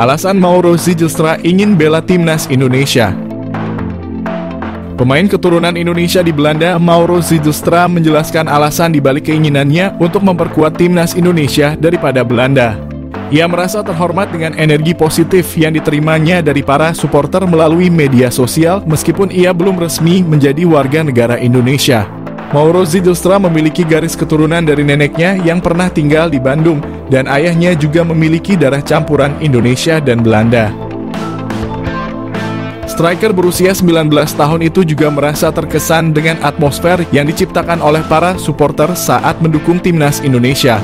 Alasan Mauro Zijlstra ingin bela timnas Indonesia. Pemain keturunan Indonesia di Belanda, Mauro Zijlstra menjelaskan alasan dibalik keinginannya untuk memperkuat timnas Indonesia daripada Belanda. Ia merasa terhormat dengan energi positif yang diterimanya dari para supporter melalui media sosial meskipun ia belum resmi menjadi warga negara Indonesia. Mauro Zijlstra memiliki garis keturunan dari neneknya yang pernah tinggal di Bandung dan ayahnya juga memiliki darah campuran Indonesia dan Belanda. Striker berusia 19 tahun itu juga merasa terkesan dengan atmosfer yang diciptakan oleh para supporter saat mendukung timnas Indonesia.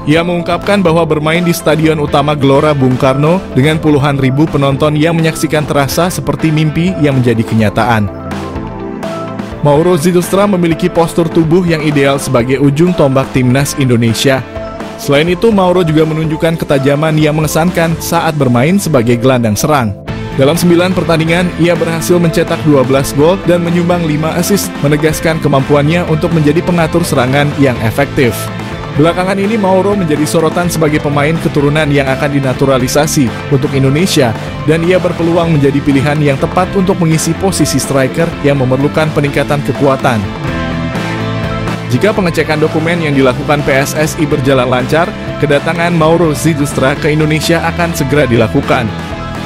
Ia mengungkapkan bahwa bermain di Stadion Utama Gelora Bung Karno dengan puluhan ribu penonton yang menyaksikan terasa seperti mimpi yang menjadi kenyataan. Mauro Zijlstra memiliki postur tubuh yang ideal sebagai ujung tombak timnas Indonesia. Selain itu, Mauro juga menunjukkan ketajaman yang mengesankan saat bermain sebagai gelandang serang. Dalam 9 pertandingan, ia berhasil mencetak 12 gol dan menyumbang 5 assist, menegaskan kemampuannya untuk menjadi pengatur serangan yang efektif. Belakangan ini, Mauro menjadi sorotan sebagai pemain keturunan yang akan dinaturalisasi untuk Indonesia, dan ia berpeluang menjadi pilihan yang tepat untuk mengisi posisi striker yang memerlukan peningkatan kekuatan. Jika pengecekan dokumen yang dilakukan PSSI berjalan lancar, kedatangan Mauro Zijlstra ke Indonesia akan segera dilakukan.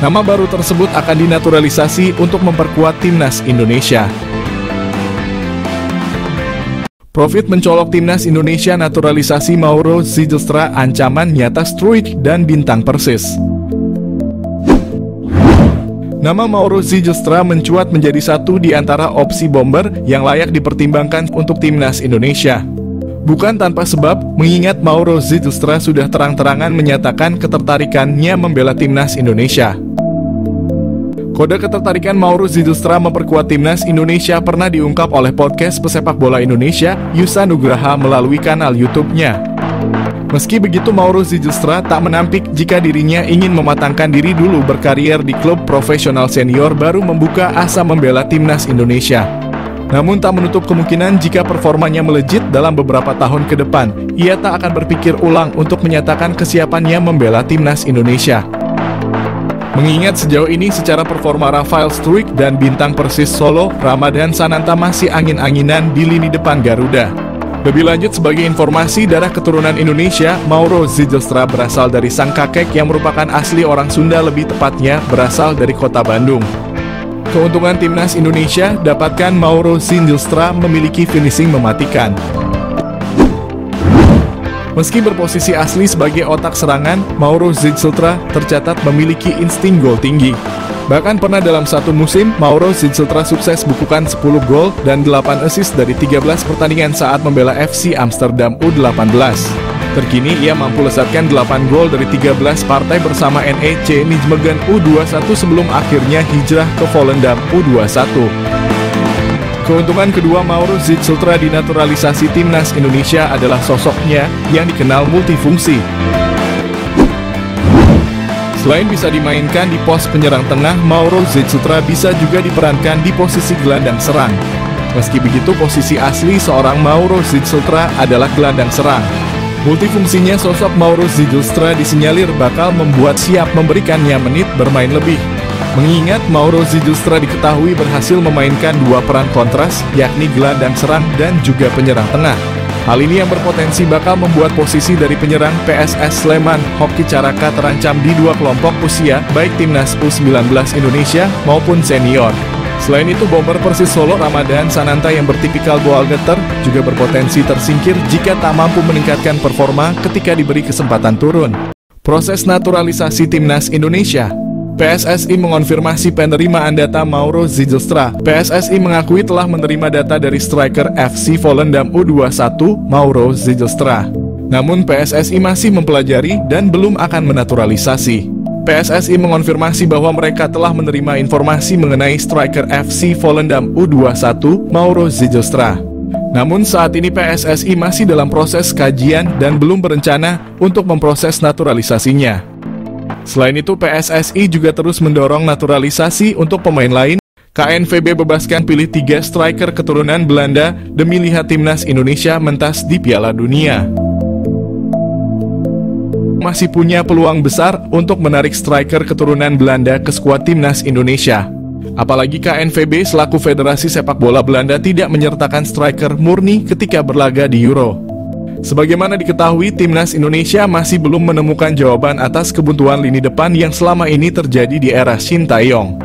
Nama baru tersebut akan dinaturalisasi untuk memperkuat timnas Indonesia. Profit mencolok timnas Indonesia, naturalisasi Mauro Zijlstra, ancaman nyata Struijk dan bintang Persis. Nama Mauro Zijlstra mencuat menjadi satu di antara opsi bomber yang layak dipertimbangkan untuk timnas Indonesia. Bukan tanpa sebab, mengingat Mauro Zijlstra sudah terang-terangan menyatakan ketertarikannya membela timnas Indonesia. Kode ketertarikan Mauro Zijlstra memperkuat timnas Indonesia pernah diungkap oleh podcast pesepak bola Indonesia, Yusa Nugraha, melalui kanal YouTube-nya. Meski begitu, Mauro Zijlstra tak menampik jika dirinya ingin mematangkan diri dulu berkarier di klub profesional senior baru membuka asa membela timnas Indonesia. Namun tak menutup kemungkinan jika performanya melejit dalam beberapa tahun ke depan, ia tak akan berpikir ulang untuk menyatakan kesiapannya membela timnas Indonesia. Mengingat sejauh ini secara performa Rafael Struijk dan bintang Persis Solo, Ramadhan Sananta masih angin-anginan di lini depan Garuda. Lebih lanjut, sebagai informasi, darah keturunan Indonesia, Mauro Zijlstra berasal dari sang kakek yang merupakan asli orang Sunda, lebih tepatnya berasal dari kota Bandung. Keuntungan timnas Indonesia, dapatkan Mauro Zijlstra memiliki finishing mematikan. Meski berposisi asli sebagai otak serangan, Mauro Zijlstra tercatat memiliki insting gol tinggi. Bahkan pernah dalam satu musim, Mauro Zijlstra sukses bukukan 10 gol dan 8 assist dari 13 pertandingan saat membela FC Amsterdam U18. Terkini, ia mampu lesatkan 8 gol dari 13 partai bersama NEC Nijmegen U21 sebelum akhirnya hijrah ke Volendam U21. Keuntungan kedua Mauro Zijlstra dinaturalisasi timnas Indonesia adalah sosoknya yang dikenal multifungsi. Selain bisa dimainkan di pos penyerang tengah, Mauro Zijlstra bisa juga diperankan di posisi gelandang serang. Meski begitu, posisi asli seorang Mauro Zijlstra adalah gelandang serang. Multifungsinya sosok Mauro Zijlstra disinyalir bakal membuat siap memberikannya menit bermain lebih. Mengingat Mauro Zijlstra diketahui berhasil memainkan 2 peran kontras, yakni gelandang serang dan juga penyerang tengah. Hal ini yang berpotensi bakal membuat posisi dari penyerang PSS Sleman, Hoki Caraka, terancam di 2 kelompok usia, baik timnas U19 Indonesia maupun senior. Selain itu, bomber Persis Solo Ramadhan Sananta yang bertipikal goal getter juga berpotensi tersingkir jika tak mampu meningkatkan performa ketika diberi kesempatan turun. Proses naturalisasi timnas Indonesia. PSSI mengonfirmasi penerimaan data Mauro Zijlstra. PSSI mengakui telah menerima data dari striker FC Volendam U21, Mauro Zijlstra. Namun PSSI masih mempelajari dan belum akan menaturalisasi. PSSI mengonfirmasi bahwa mereka telah menerima informasi mengenai striker FC Volendam U21, Mauro Zijlstra. Namun saat ini PSSI masih dalam proses kajian dan belum berencana untuk memproses naturalisasinya. Selain itu, PSSI juga terus mendorong naturalisasi untuk pemain lain. KNVB bebaskan pilih 3 striker keturunan Belanda demi lihat timnas Indonesia mentas di Piala Dunia. masih punya peluang besar untuk menarik striker keturunan Belanda ke skuad timnas Indonesia. Apalagi KNVB selaku Federasi Sepak Bola Belanda tidak menyertakan striker murni ketika berlaga di Euro. Sebagaimana diketahui, timnas Indonesia masih belum menemukan jawaban atas kebuntuan lini depan yang selama ini terjadi di era Shin Tae-yong.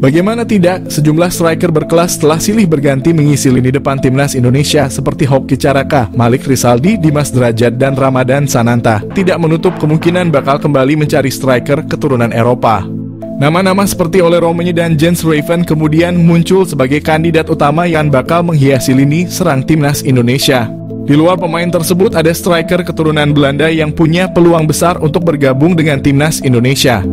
Bagaimana tidak, sejumlah striker berkelas telah silih berganti mengisi lini depan timnas Indonesia seperti Hoki Caraka, Malik Rizaldi, Dimas Derajat, dan Ramadan Sananta. Tidak menutup kemungkinan bakal kembali mencari striker keturunan Eropa. Nama-nama seperti Ole Romenyi dan Jens Raven kemudian muncul sebagai kandidat utama yang bakal menghiasi lini serang timnas Indonesia. Di luar pemain tersebut ada striker keturunan Belanda yang punya peluang besar untuk bergabung dengan timnas Indonesia.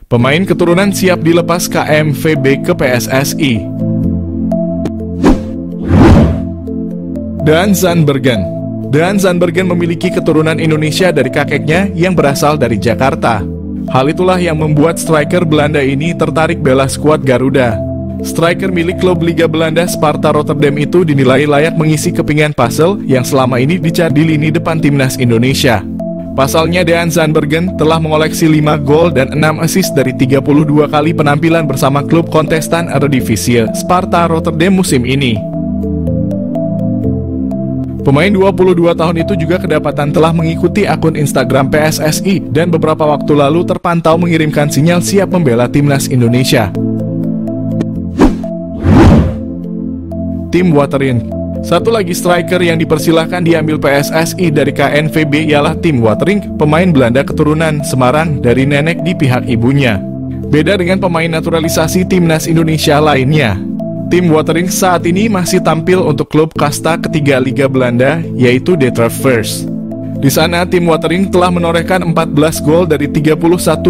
Pemain keturunan siap dilepas KNVB ke PSSI. Daan Zandbergen. Daan Zandbergen memiliki keturunan Indonesia dari kakeknya yang berasal dari Jakarta. Hal itulah yang membuat striker Belanda ini tertarik bela skuad Garuda. Striker milik klub Liga Belanda Sparta Rotterdam itu dinilai layak mengisi kepingan puzzle yang selama ini dicari di lini depan timnas Indonesia. Pasalnya, Daan Zandbergen telah mengoleksi 5 gol dan 6 assist dari 32 kali penampilan bersama klub kontestan Eredivisie Sparta Rotterdam musim ini. Pemain 22 tahun itu juga kedapatan telah mengikuti akun Instagram PSSI dan beberapa waktu lalu terpantau mengirimkan sinyal siap membela timnas Indonesia. Tim Watering. Satu lagi striker yang dipersilahkan diambil PSSI dari KNVB ialah Tim Watering, pemain Belanda keturunan Semarang dari nenek di pihak ibunya. Beda dengan pemain naturalisasi timnas Indonesia lainnya, Tim Watering saat ini masih tampil untuk klub kasta ketiga Liga Belanda, yaitu De Travers. Di sana, Tim Watering telah menorehkan 14 gol dari 31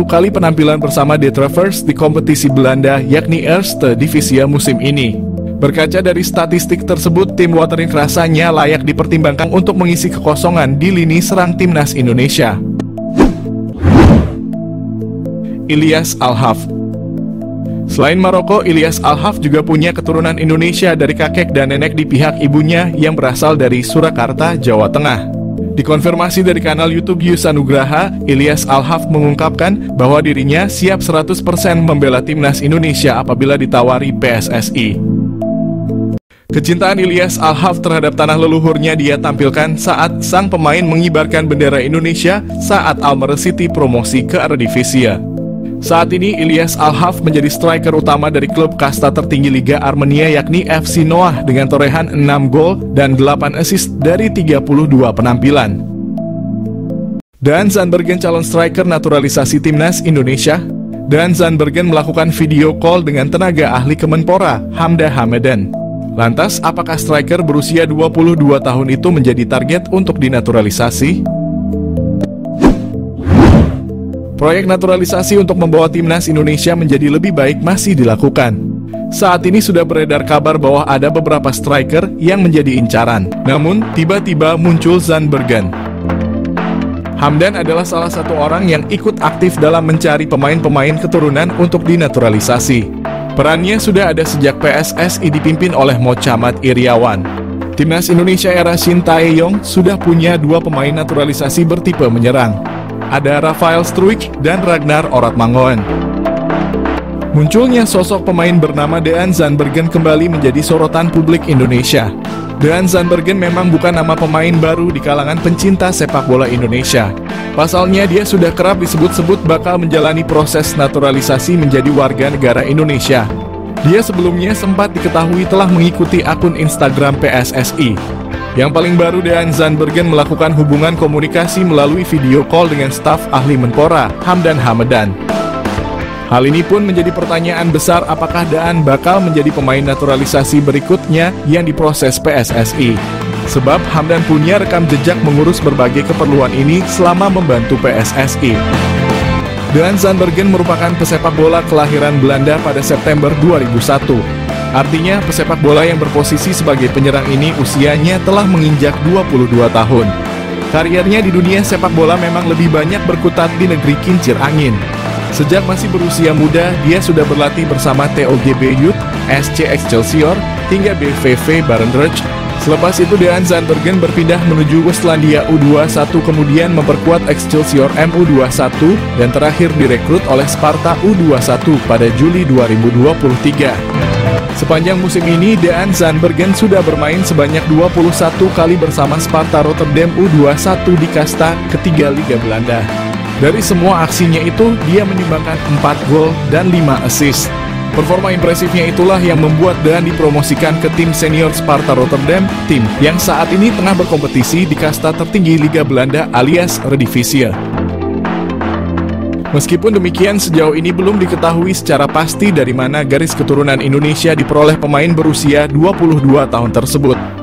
kali penampilan bersama De Travers di kompetisi Belanda, yakni Eerste Divisie musim ini. Berkaca dari statistik tersebut, Tim Watering rasanya layak dipertimbangkan untuk mengisi kekosongan di lini serang timnas Indonesia. Ilyas Al-Haf. Selain Maroko, Ilyas Al-Haf juga punya keturunan Indonesia dari kakek dan nenek di pihak ibunya yang berasal dari Surakarta, Jawa Tengah. Dikonfirmasi dari kanal YouTube Yus Anugraha, Ilyas Al-Haf mengungkapkan bahwa dirinya siap 100% membela timnas Indonesia apabila ditawari PSSI. Kecintaan Ilyas Al-Haf terhadap tanah leluhurnya dia tampilkan saat sang pemain mengibarkan bendera Indonesia saat Almere City promosi ke Eredivisie. Saat ini Ilyas Al-Haf menjadi striker utama dari klub kasta tertinggi Liga Armenia yakni FC Noah dengan torehan 6 gol dan 8 assist dari 32 penampilan. Daan Zandbergen calon striker naturalisasi timnas Indonesia. Daan Zandbergen melakukan video call dengan tenaga ahli Kemenpora, Hamda Hamadan. Lantas, apakah striker berusia 22 tahun itu menjadi target untuk dinaturalisasi? Proyek naturalisasi untuk membawa timnas Indonesia menjadi lebih baik masih dilakukan. Saat ini sudah beredar kabar bahwa ada beberapa striker yang menjadi incaran. Namun, tiba-tiba muncul Zandbergen. Hamdan adalah salah satu orang yang ikut aktif dalam mencari pemain-pemain keturunan untuk dinaturalisasi. Perannya sudah ada sejak PSSI dipimpin oleh Mochamat Iriawan. Timnas Indonesia era Shin Tae-yong sudah punya 2 pemain naturalisasi bertipe menyerang. Ada Rafael Struijk dan Ragnar Oratmangoen. Munculnya sosok pemain bernama Daan Zandbergen kembali menjadi sorotan publik Indonesia. Daan Zandbergen memang bukan nama pemain baru di kalangan pencinta sepak bola Indonesia. Pasalnya dia sudah kerap disebut-sebut bakal menjalani proses naturalisasi menjadi warga negara Indonesia. Dia sebelumnya sempat diketahui telah mengikuti akun Instagram PSSI. Yang paling baru, Daan Zandbergen melakukan hubungan komunikasi melalui video call dengan staf ahli Menpora, Hamdan Hamadan. Hal ini pun menjadi pertanyaan besar apakah Daan bakal menjadi pemain naturalisasi berikutnya yang diproses PSSI. Sebab Hamdan punya rekam jejak mengurus berbagai keperluan ini selama membantu PSSI. Daan Zandbergen merupakan pesepak bola kelahiran Belanda pada September 2001. Artinya, pesepak bola yang berposisi sebagai penyerang ini usianya telah menginjak 22 tahun. Kariernya di dunia sepak bola memang lebih banyak berkutat di negeri kincir angin. Sejak masih berusia muda, dia sudah berlatih bersama TOGB Youth, SC Excelsior, hingga BVV Barendrecht, Selepas itu Dean Zandbergen berpindah menuju Westlandia U21, kemudian memperkuat Excelsior MU21, dan terakhir direkrut oleh Sparta U21 pada Juli 2023. Sepanjang musim ini, Dean Zandbergen sudah bermain sebanyak 21 kali bersama Sparta Rotterdam U21 di kasta ketiga Liga Belanda. Dari semua aksinya itu, dia menyumbangkan 4 gol dan 5 assist. Performa impresifnya itulah yang membuat Dean dipromosikan ke tim senior Sparta Rotterdam, tim yang saat ini tengah berkompetisi di kasta tertinggi Liga Belanda alias Eredivisie. Meskipun demikian, sejauh ini belum diketahui secara pasti dari mana garis keturunan Indonesia diperoleh pemain berusia 22 tahun tersebut.